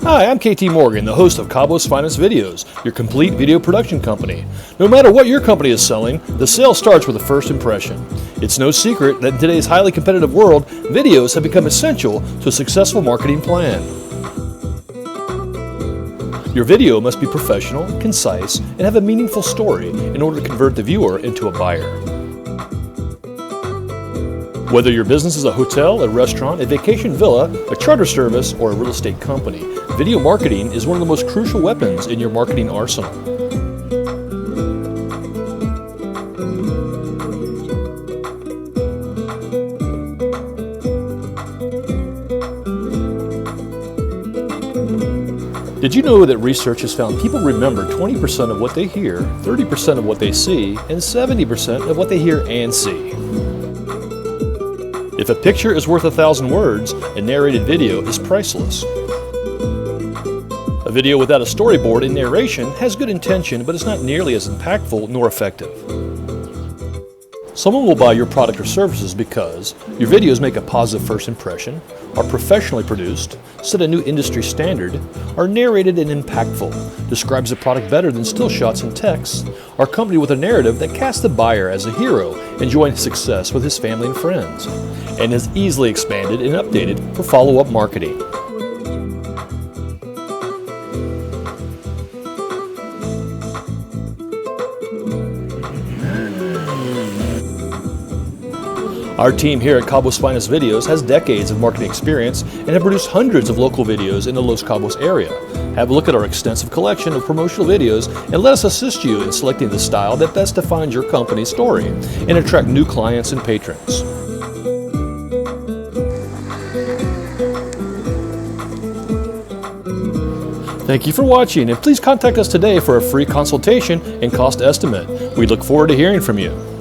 Hi, I'm KT Morgan, the host of Cabos Finest Videos, your complete video production company. No matter what your company is selling, the sale starts with a first impression. It's no secret that in today's highly competitive world, videos have become essential to a successful marketing plan. Your video must be professional, concise, and have a meaningful story in order to convert the viewer into a buyer. Whether your business is a hotel, a restaurant, a vacation villa, a charter service, or a real estate company, video marketing is one of the most crucial weapons in your marketing arsenal. Did you know that research has found people remember 20% of what they hear, 30% of what they see, and 70% of what they hear and see? If a picture is worth 1,000 words, a narrated video is priceless. A video without a storyboard and narration has good intention, but it's not nearly as impactful nor effective. Someone will buy your product or services because your videos make a positive first impression, are professionally produced, set a new industry standard, are narrated and impactful, describes the product better than still shots and text, are accompanied with a narrative that casts the buyer as a hero enjoying success with his family and friends, and is easily expanded and updated for follow-up marketing. Our team here at Cabos Finest Videos has decades of marketing experience and have produced hundreds of local videos in the Los Cabos area. Have a look at our extensive collection of promotional videos and let us assist you in selecting the style that best defines your company's story and attract new clients and patrons. Thank you for watching, and please contact us today for a free consultation and cost estimate. We look forward to hearing from you.